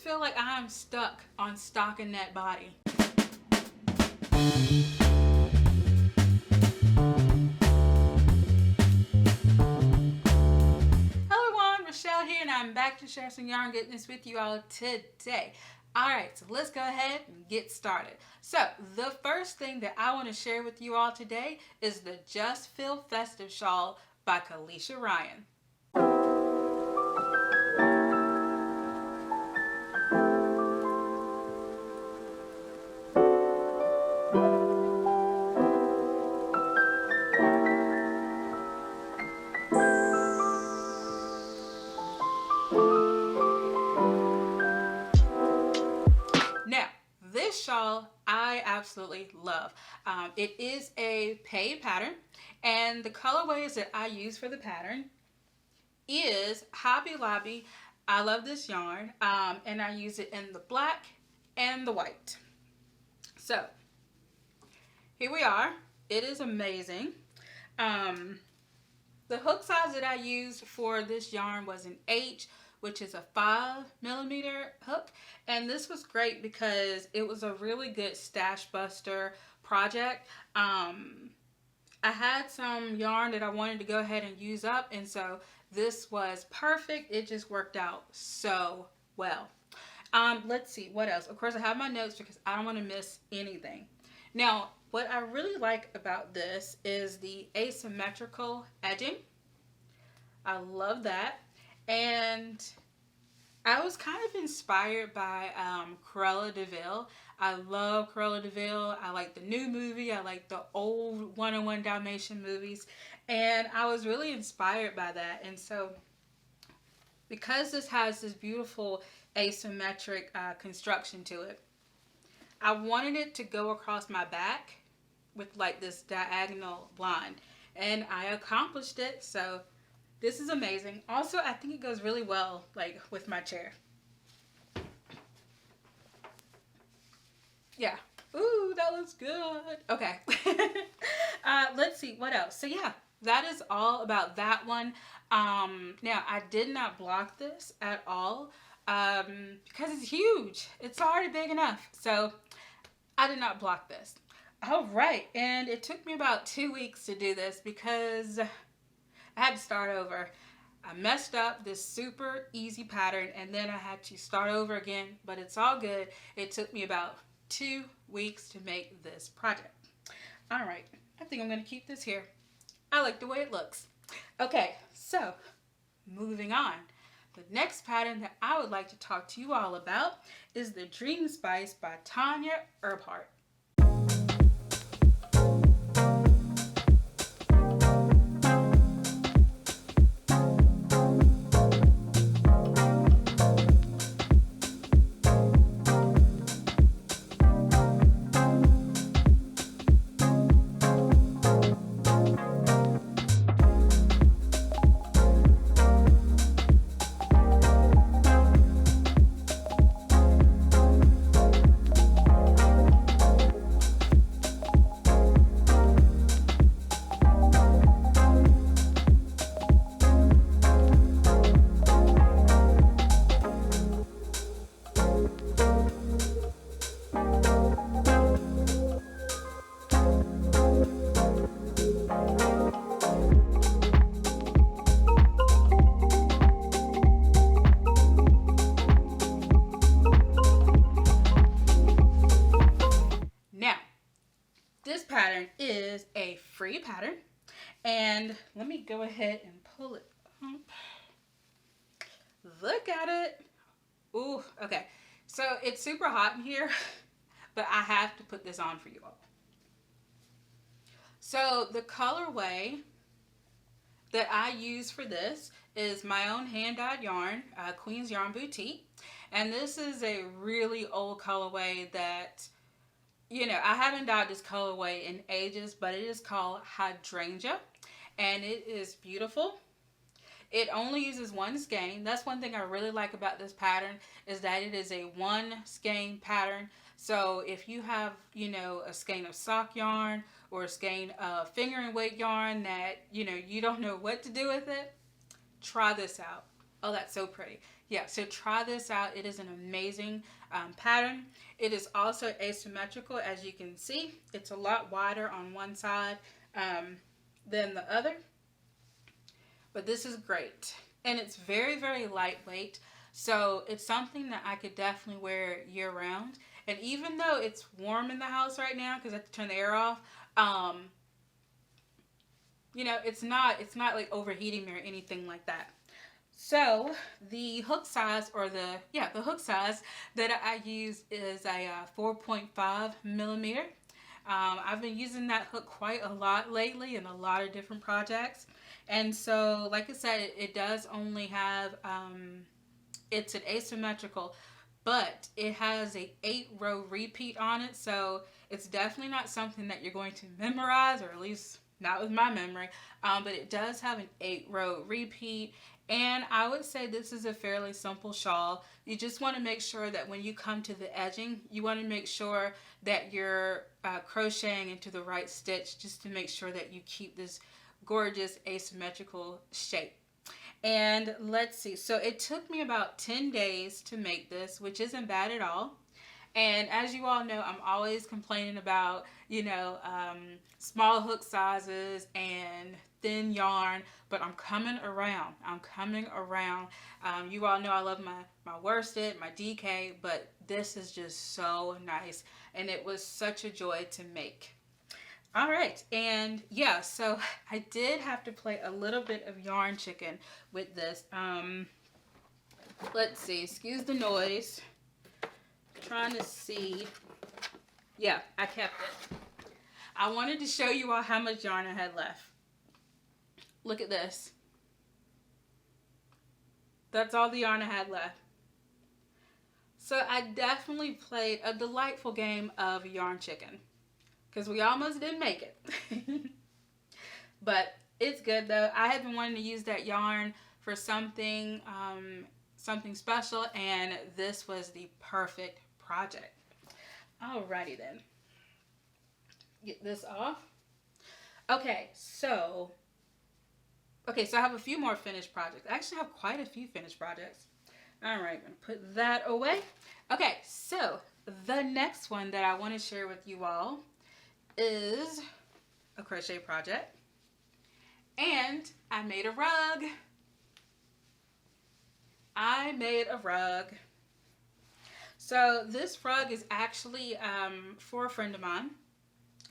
feel like I am stuck on Stockinette body. Michelle here, and I'm back to share some yarn goodness with you all today. Alright, so let's go ahead and get started. So the first thing that I want to share with you all today is the Just Feel Festive Shawl by KnitCrate. This shawl I absolutely love. It is a paid pattern, and the colorways that I use for the pattern is Hobby Lobby. I love this yarn, and I use it in the black and the white. So here we are. It is amazing. The hook size that I used for this yarn was an H, which is a 5mm hook, and this was great because it was a really good stash buster project. I had some yarn that I wanted to go ahead and use up, and so this was perfect. It just worked out so well. Let's see what else. Of course, I have my notes because I don't want to miss anything. Now, what I really like about this is the asymmetrical edging. I love that. And I was kind of inspired by Cruella de Vil. I love Cruella de Vil. I like the new movie. I like the old 101 Dalmatian movies. And I was really inspired by that. And so because this has this beautiful asymmetric construction to it, I wanted it to go across my back with like this diagonal line. And I accomplished it. So this is amazing. Also, I think it goes really well like with my chair. Yeah. Ooh, that looks good. Okay. Let's see what else. So yeah, that is all about that one. Now I did not block this at all because it's huge. It's already big enough. So I did not block this. All right. And it took me about 2 weeks to do this because I had to start over. I messed up this super easy pattern, and then I had to start over again, but it's all good. It took me about 2 weeks to make this project. All right, I think I'm going to keep this here. I like the way it looks. Okay, so moving on. The next pattern that I would like to talk to you all about is the Dream Spice by Tanya Erbhart. Is a free pattern, and let me go ahead and pull it up. Look at it. Ooh, okay, so it's super hot in here, but I have to put this on for you all. So the colorway that I use for this is my own hand-dyed yarn, QueensYarnBoutique, and this is a really old colorway that, you know, I haven't dyed this colorway in ages, but it is called Hydrangea, and it is beautiful. It only uses one skein. That's one thing I really like about this pattern, is that it is a one skein pattern. So if you have, you know, a skein of sock yarn or a skein of finger and weight yarn that, you know, you don't know what to do with it, try this out. Oh, that's so pretty. yeah, so try this out. It is an amazing pattern. It is also asymmetrical, as you can see. It's a lot wider on one side than the other, but this is great. And it's very, very lightweight. So it's something that I could definitely wear year round. And even though it's warm in the house right now, because I have to turn the air off, you know, it's not like overheating me or anything like that. So the hook size, or the hook size that I use is a 4.5 millimeter. I've been using that hook quite a lot lately in a lot of different projects. And so, like I said, it does only have, it's an asymmetrical, but it has a 8-row repeat on it. So it's definitely not something that you're going to memorize, or at least not with my memory. But it does have an 8-row repeat. And I would say this is a fairly simple shawl. You just want to make sure that when you come to the edging, you want to make sure that you're crocheting into the right stitch, just to make sure that you keep this gorgeous asymmetrical shape. And let's see, so it took me about 10 days to make this, which isn't bad at all. And as you all know, I'm always complaining about, you know, small hook sizes and thin yarn, but I'm coming around. I'm coming around. You all know I love my worsted, my DK, but this is just so nice. And it was such a joy to make. All right, and yeah, so I did have to play a little bit of yarn chicken with this. Let's see, excuse the noise. Trying to see. Yeah, I kept it. I wanted to show you all how much yarn I had left. Look at this. That's all the yarn I had left. So I definitely played a delightful game of yarn chicken, because we almost didn't make it. But it's good though. I had been wanting to use that yarn for something something special, and this was the perfect project. Alrighty then. Get this off. Okay, so I have a few more finished projects. I actually have quite a few finished projects. Alright, I'm gonna put that away. Okay, so the next one that I want to share with you all is a crochet project. And I made a rug. I made a rug. So this rug is actually for a friend of mine.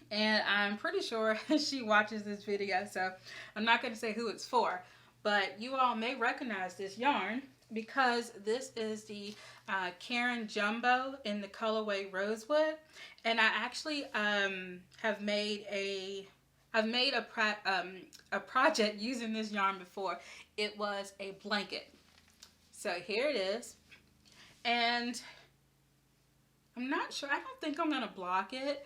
And I'm pretty sure she watches this video, so I'm not going to say who it's for. But you all may recognize this yarn, because this is the Karen Jumbo in the colorway Rosewood. And I actually have made a project using this yarn before. It was a blanket. So here it is. And I'm not sure, I don't think I'm going to block it.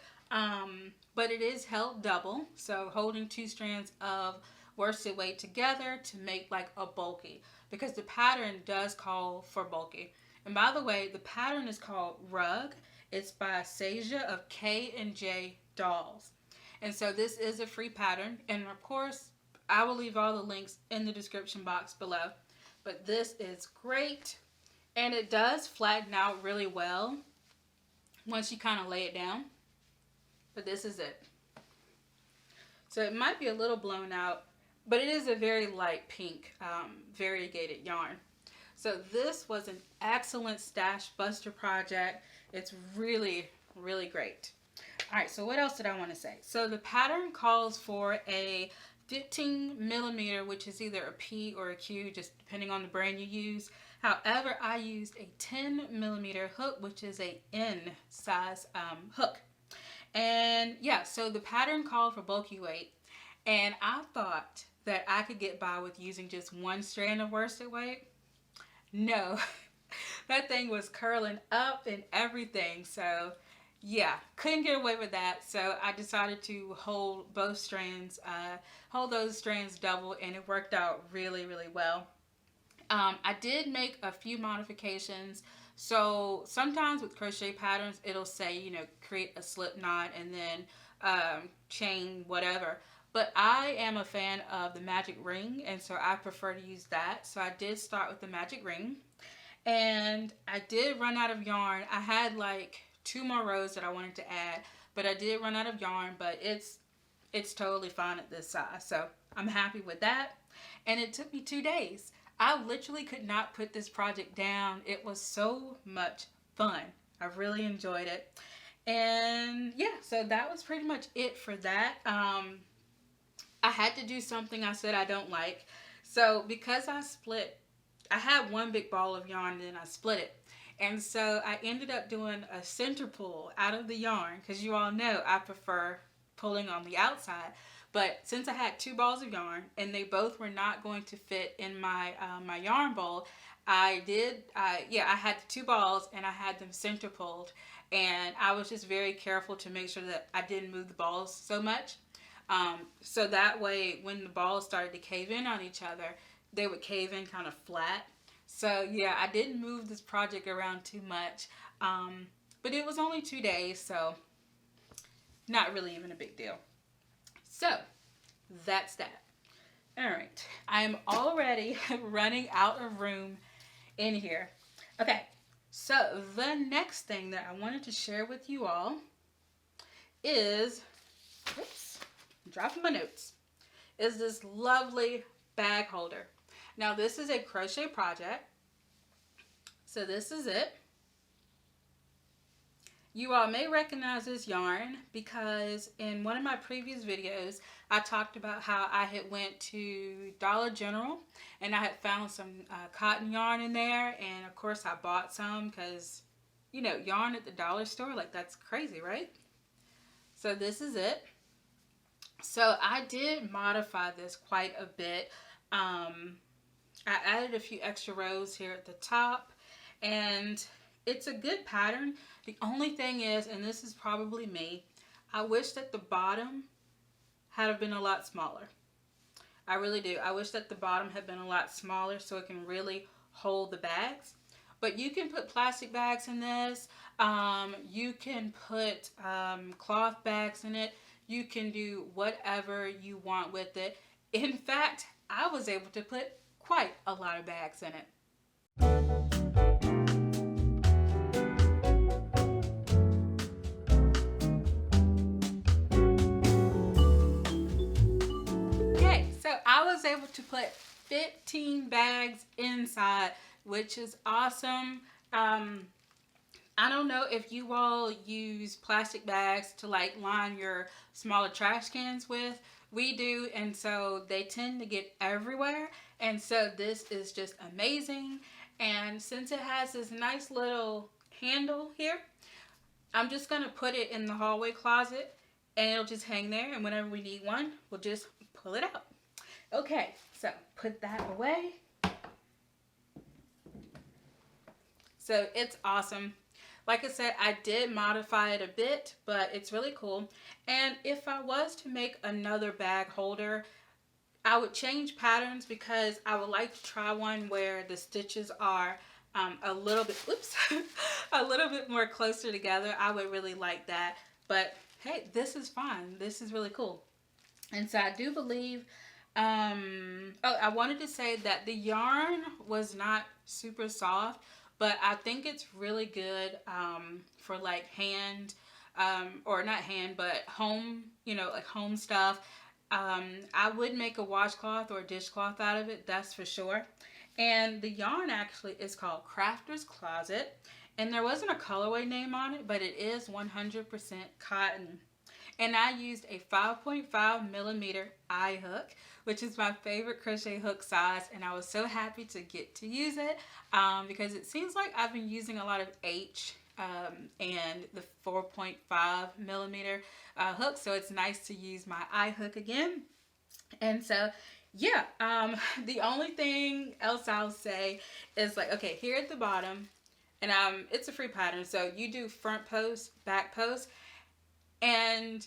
But it is held double, so holding 2 strands of worsted weight together to make like a bulky, because the pattern does call for bulky. And by the way, the pattern is called Rug. It's by Sasia of K&J Dolls. And so this is a free pattern, and of course I will leave all the links in the description box below. But this is great, and it does flatten out really well once you kind of lay it down. But this is it. So it might be a little blown out, but it is a very light pink variegated yarn. So this was an excellent stash buster project. It's really, really great. All right, so what else did I want to say? So the pattern calls for a 15 millimeter, which is either a P or a Q, just depending on the brand you use. However, I used a 10 millimeter hook, which is a N size hook. And yeah, so the pattern called for bulky weight, and I thought that I could get by with using just 1 strand of worsted weight. No, that thing was curling up and everything. So yeah, couldn't get away with that. So I decided to hold both strands, hold those strands double, and it worked out really, really well. I did make a few modifications. So sometimes with crochet patterns, it'll say, you know, create a slip knot and then chain whatever. But I am a fan of the magic ring, and so I prefer to use that. So I did start with the magic ring. And I did run out of yarn. I had like 2 more rows that I wanted to add, but I did run out of yarn, but it's totally fine at this size. So I'm happy with that. And it took me 2 days. I literally could not put this project down. It was so much fun. I really enjoyed it. And yeah, so that was pretty much it for that. I had to do something I said I don't like. So because I had one big ball of yarn and then I split it. And so I ended up doing a center pull out of the yarn, because you all know I prefer pulling on the outside. But since I had 2 balls of yarn and they both were not going to fit in my my yarn bowl, I had the 2 balls and I had them center pulled, and I was just very careful to make sure that I didn't move the balls so much. So that way when the balls started to cave in on each other, they would cave in kind of flat. So yeah, I didn't move this project around too much. But it was only 2 days, so not really even a big deal. So that's that. All right, I am already running out of room in here. Okay, so the next thing that I wanted to share with you all is, oops, I'm dropping my notes, is this lovely bag holder. Now this is a crochet project. So this is it. You all may recognize this yarn because in one of my previous videos, I talked about how I had went to Dollar General and I had found some cotton yarn in there. And of course I bought some because, you know, yarn at the dollar store, like that's crazy, right? So this is it. So I did modify this quite a bit. I added a few extra rows here at the top, and it's a good pattern. The only thing is, and this is probably me, I wish that the bottom had been a lot smaller. I really do. I wish that the bottom had been a lot smaller so it can really hold the bags. But you can put plastic bags in this. You can put cloth bags in it. You can do whatever you want with it. In fact, I was able to put quite a lot of bags in it. Okay, so I was able to put 15 bags inside, which is awesome. I don't know if you all use plastic bags to like line your smaller trash cans with. We do, and so they tend to get everywhere. And so this is just amazing. And since it has this nice little handle here, I'm just going to put it in the hallway closet and it'll just hang there. And whenever we need one, we'll just pull it out. Okay, so put that away. So it's awesome. Like I said, I did modify it a bit, but it's really cool. And if I was to make another bag holder, I would change patterns because I would like to try one where the stitches are a little bit, oops, a little bit more closer together. I would really like that. But hey, this is fine. This is really cool. And so I do believe, I wanted to say that the yarn was not super soft, but I think it's really good for like hand, or not hand, but home, you know, like home stuff. I would make a washcloth or a dishcloth out of it, that's for sure. And the yarn actually is called Crafter's Closet. And there wasn't a colorway name on it, but it is 100% cotton. And I used a 5.5 millimeter eye hook, which is my favorite crochet hook size. And I was so happy to get to use it because it seems like I've been using a lot of H and the 4.5 millimeter hook. So it's nice to use my eye hook again. And so, yeah, the only thing else I'll say is like, okay, here at the bottom, and it's a free pattern. So you do front post, back post. And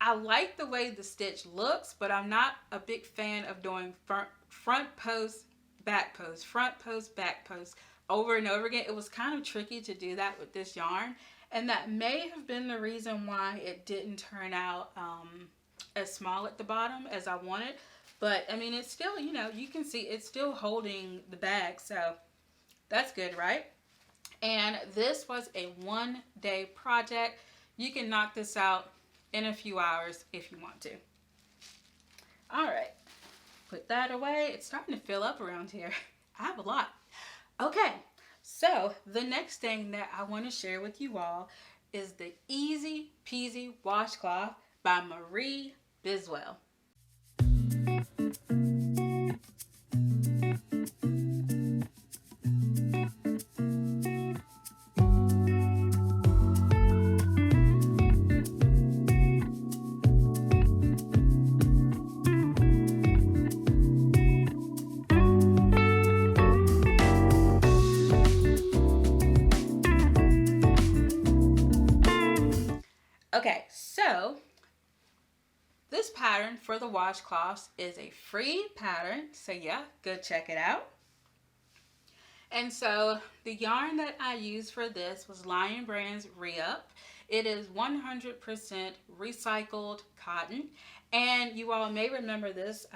I like the way the stitch looks, but I'm not a big fan of doing front post, back post, front post, back post over and over again. It was kind of tricky to do that with this yarn. And that may have been the reason why it didn't turn out as small at the bottom as I wanted. But I mean, it's still, you know, you can see it's still holding the bag. So That's good, right? And this was a 1-day project. You can knock this out in a few hours if you want to. All right, put that away. It's starting to fill up around here. I have a lot. Okay, so the next thing that I want to share with you all is the Easy Peasy Washcloth by Marie Biswell. Okay, so this pattern for the washcloths is a free pattern, so yeah, go check it out. And so the yarn that I used for this was Lion Brand's Re-Up. It is 100% recycled cotton, and you all may remember this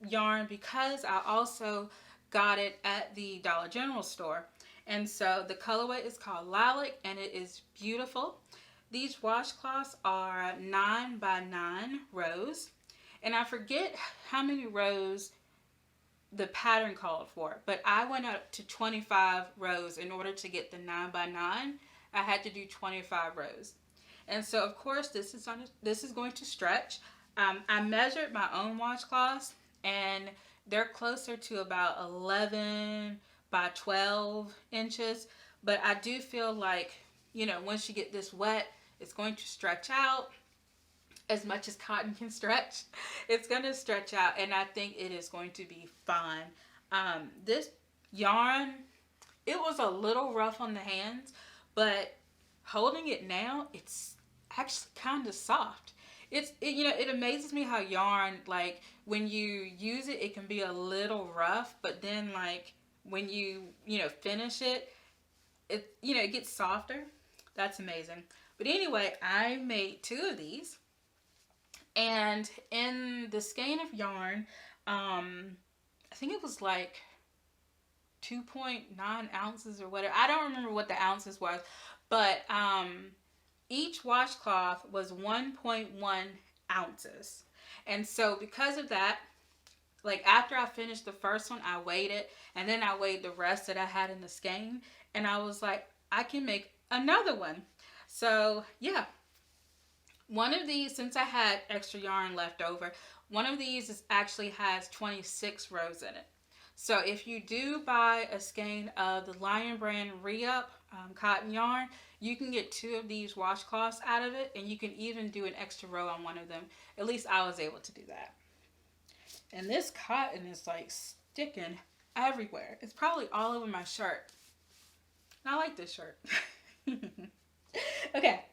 yarn because I also got it at the Dollar General store. And so the colorway is called Lilac, and it is beautiful. These washcloths are 9 by 9 rows, and I forget how many rows the pattern called for, but I went up to 25 rows in order to get the 9 by 9. I had to do 25 rows, and so of course this is going to stretch. I measured my own washcloths, and they're closer to about 11 by 12 inches, but I do feel like, you know, once you get this wet, it's going to stretch out as much as cotton can stretch. It's going to stretch out, and I think it is going to be fine. This yarn, it was a little rough on the hands, but holding it now, it's actually kind of soft. It amazes me how yarn, like when you use it, it can be a little rough, but then like when you finish it, it gets softer. That's amazing. But anyway, I made 2 of these, and in the skein of yarn, I think it was like 2.9 ounces or whatever. I don't remember what the ounces was, but each washcloth was 1.1 ounces. And so because of that, like after I finished the first one, I weighed it, and then I weighed the rest that I had in the skein, and I was like, I can make another one. So yeah, one of these, since I had extra yarn left over, one of these actually has 26 rows in it. So if you do buy a skein of the Lion Brand Re-Up cotton yarn, you can get 2 of these washcloths out of it, and you can even do an extra row on one of them. At least I was able to do that. And this cotton is like sticking everywhere. It's probably all over my shirt. And I like this shirt. Okay,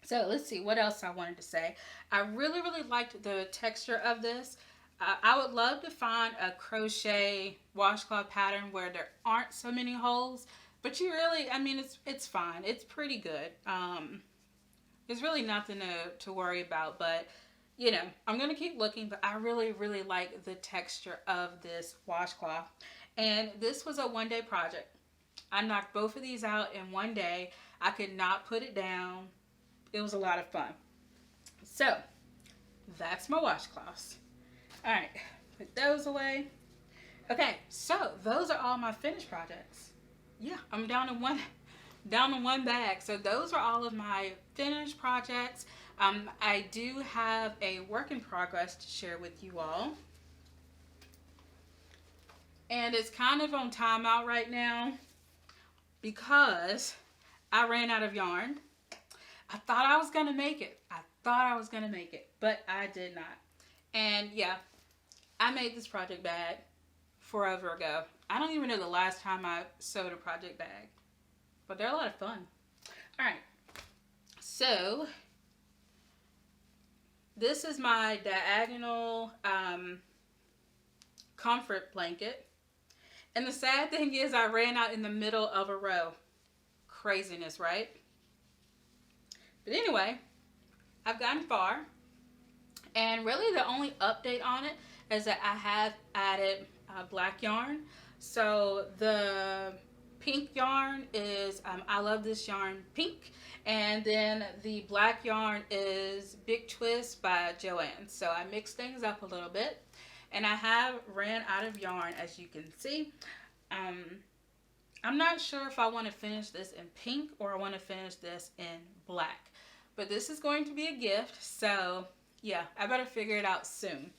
so let's see what else I wanted to say. I really liked the texture of this. I would love to find a crochet washcloth pattern where there aren't so many holes, but it's fine. It's pretty good. There's really nothing to worry about, but I'm gonna keep looking. But I really like the texture of this washcloth, and this was a 1-day project. I knocked both of these out in 1 day. I could not put it down. It was a lot of fun. So that's my washcloths. All right, put those away. Okay, so those are all my finished projects. Yeah, I'm down to one bag. So those are all of my finished projects. I do have a work in progress to share with you all, and it's kind of on timeout right now because I ran out of yarn. I thought I was gonna make it. But I did not. And yeah, I made this project bag forever ago. I don't even know the last time I sewed a project bag, but they're a lot of fun. All right, so this is my diagonal comfort blanket. And the sad thing is I ran out in the middle of a row. Craziness, right? But anyway, I've gotten far. And really the only update on it is that I have added black yarn. So the pink yarn is I Love This Yarn Pink, and then the black yarn is Big Twist by Joanne. So I mixed things up a little bit, and I have ran out of yarn, as you can see. I'm not sure if I want to finish this in pink or I want to finish this in black, but this is going to be a gift, so yeah, I better figure it out soon.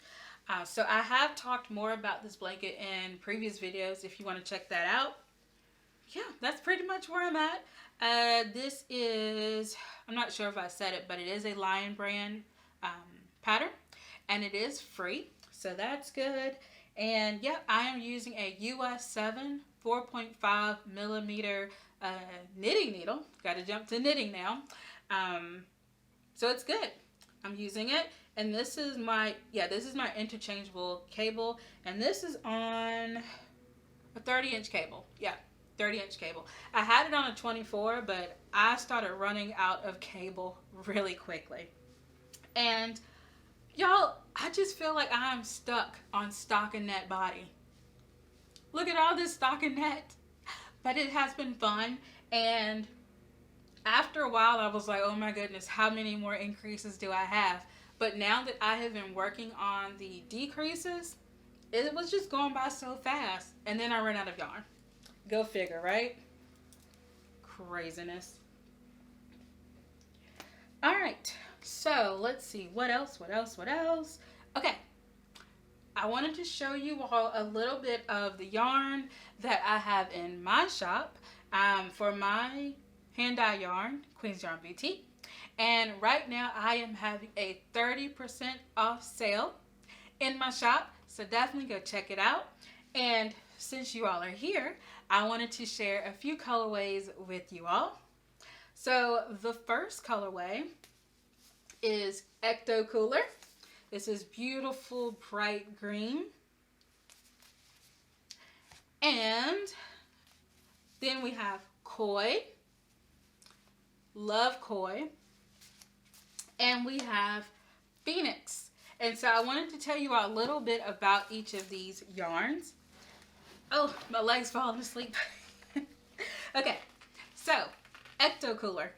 So I have talked more about this blanket in previous videos if you want to check that out. Yeah, that's pretty much where I'm at. This is, I'm not sure if I said it, but it is a Lion brand pattern, and it is free, so that's good. And yeah, I am using a US 7 4.5 millimeter knitting needle. Got to jump to knitting now. So it's good. I'm using it, and this is my interchangeable cable, and this is on a 30-inch cable. Yeah, 30-inch cable. I had it on a 24, but I started running out of cable really quickly. And y'all, I just feel like I'm stuck on Stockinette body. Look at all this Stockinette. But it has been fun, and after a while I was like, oh my goodness, how many more increases do I have? But now that I have been working on the decreases, it was just going by so fast, and then I ran out of yarn. Go figure, right? Craziness. All right, so let's see, what else? Okay, I wanted to show you all a little bit of the yarn that I have in my shop for my hand dye yarn, QueensYarnBoutique. And right now I am having a 30% off sale in my shop, so definitely go check it out. And since you all are here, I wanted to share a few colorways with you all. So the first colorway is Ecto Cooler. This is beautiful bright green. And then we have Koi. Love Koi. And we have Phoenix. And so I wanted to tell you a little bit about each of these yarns. Oh, my leg's falling asleep. Okay, so Ecto Cooler.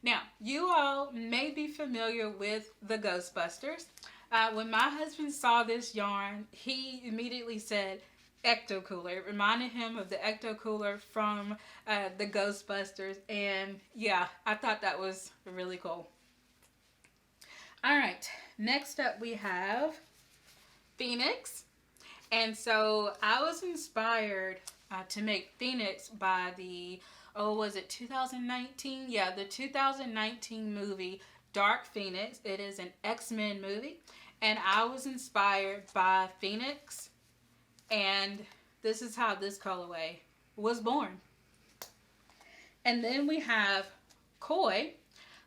Now, you all may be familiar with the Ghostbusters. When my husband saw this yarn, he immediately said Ecto Cooler. It reminded him of the Ecto Cooler from the Ghostbusters. And yeah, I thought that was really cool. All right, next up we have Phoenix. And so I was inspired to make Phoenix by the, was it 2019? Yeah, the 2019 movie Dark Phoenix. It is an X-Men movie. And I was inspired by Phoenix. And this is how this colorway was born. And then we have Koi.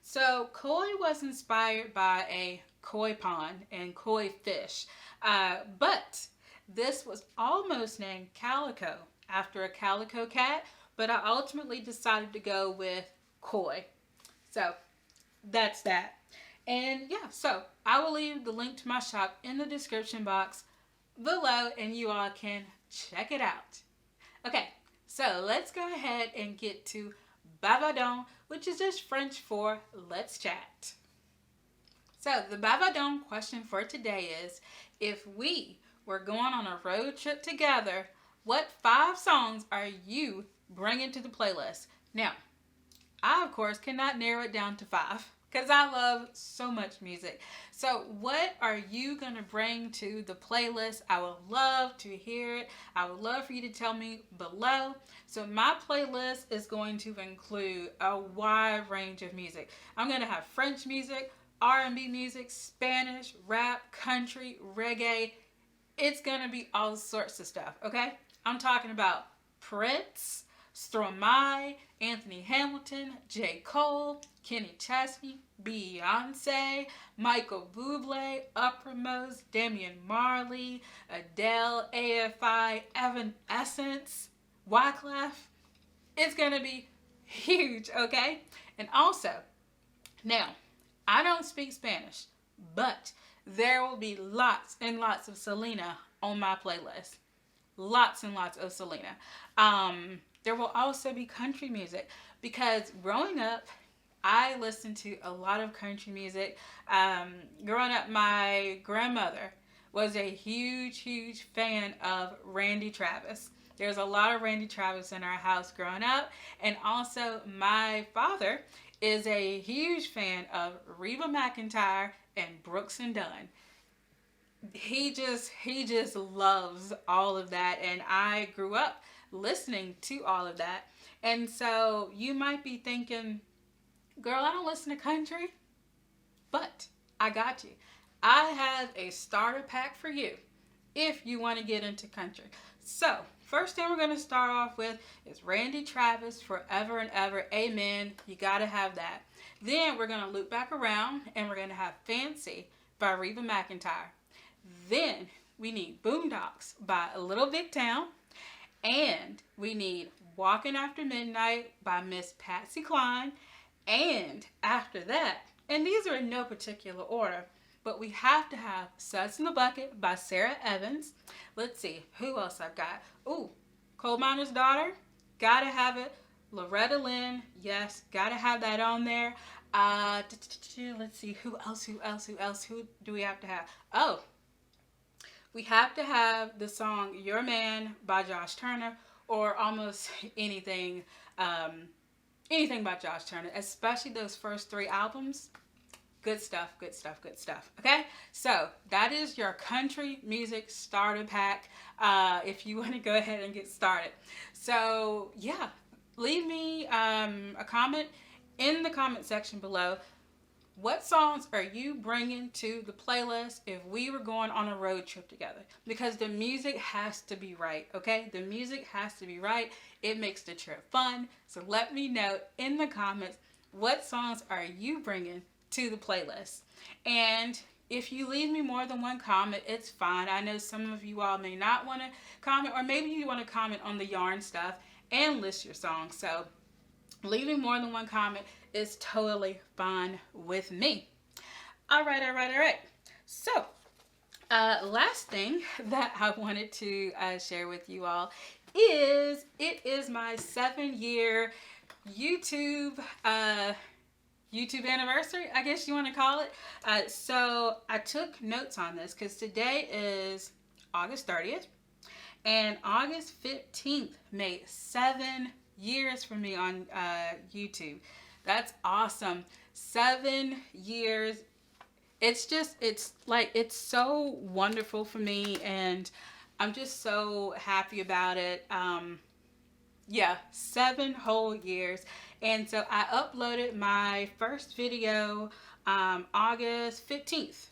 So koi was inspired by a koi pond and koi fish, but this was almost named Calico after a calico cat, but I ultimately decided to go with koi. So that's that. And yeah, so I will leave the link to my shop in the description box below, and you all can check it out. Okay, so let's go ahead and get to Bavardon, which is just French for let's chat. So the Bavardon question for today is, if we were going on a road trip together, what 5 songs are you bringing to the playlist? Now, I of course cannot narrow it down to 5 because I love so much music. So what are you going to bring to the playlist? I would love to hear it. I would love for you to tell me below. So my playlist is going to include a wide range of music. I'm going to have French music, R&B music, Spanish, rap, country, reggae. It's going to be all sorts of stuff, okay? I'm talking about Prince, Stromae, Anthony Hamilton, J. Cole, Kenny Chesney, Beyonce, Michael Bublé, Uppermost, Damian Marley, Adele, AFI, Evanescence, Washcloth. It's going to be huge, okay? And also, now, I don't speak Spanish, but there will be lots and lots of Selena on my playlist. Lots and lots of Selena. there will also be country music, because growing up, I listened to a lot of country music. Growing up, my grandmother was a huge, huge fan of Randy Travis. There's a lot of Randy Travis in our house growing up. And also, my father is a huge fan of Reba McEntire and Brooks and Dunn. He just loves all of that, and I grew up listening to all of that. And so you might be thinking, girl, I don't listen to country, but I got you. I have a starter pack for you if you want to get into country. So first thing we're going to start off with is Randy Travis, Forever and Ever, Amen. You got to have that. Then we're going to loop back around and we're going to have Fancy by Reba McEntire. Then we need Boondocks by Little Big Town. And we need Walking After Midnight by Miss Patsy Cline. And after that, and these are in no particular order, but we have to have Suds in the Bucket by Sarah Evans. Let's see, who else I've got? Ooh, Coal Miner's Daughter. Gotta have it. Loretta Lynn. Yes, gotta have that on there. Let's see, who else? Who do we have to have? Oh, we have to have the song Your Man by Josh Turner, or almost anything by Josh Turner, especially those first 3 albums. Good stuff. Okay, so that is your country music starter pack, if you want to go ahead and get started. So yeah, leave me a comment in the comment section below. What songs are you bringing to the playlist if we were going on a road trip together? Because the music has to be right, okay? The music has to be right. It makes the trip fun. So let me know in the comments, what songs are you bringing to the playlist? And if you leave me more than one comment, it's fine. I know some of you all may not want to comment, or maybe you want to comment on the yarn stuff and list your songs. So leaving more than one comment is totally fine with me. All right. So, last thing that I wanted to share with you all is it is my 7-year YouTube anniversary, I guess you want to call it. So I took notes on this because today is August 30th, and August 15th made 7 years for me on YouTube. That's awesome. 7 years. It's so wonderful for me, and I'm just so happy about it. Yeah, 7 whole years. And so I uploaded my first video August 15th,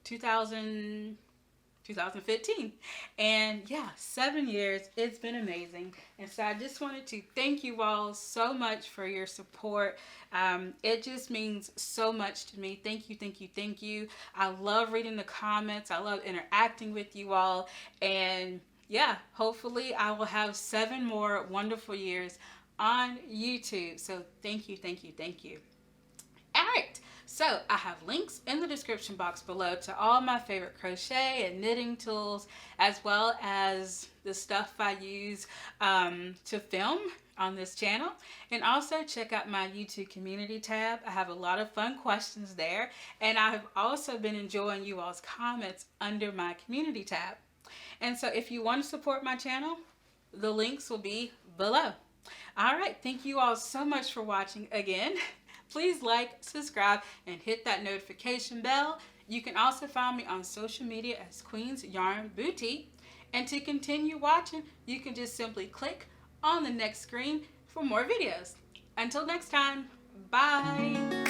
2015. And yeah, 7 years. It's been amazing. And so I just wanted to thank you all so much for your support. It just means so much to me. Thank you. I love reading the comments. I love interacting with you all. And yeah, hopefully I will have 7 more wonderful years on YouTube. So thank you. All right. So I have links in the description box below to all my favorite crochet and knitting tools, as well as the stuff I use to film on this channel. And also check out my YouTube community tab. I have a lot of fun questions there. And I have also been enjoying you all's comments under my community tab. And so if you want to support my channel, the links will be below. All right. Thank you all so much for watching again. Please like, subscribe, and hit that notification bell. You can also find me on social media as QueensYarnBoutique. And to continue watching, you can just simply click on the next screen for more videos. Until next time, bye.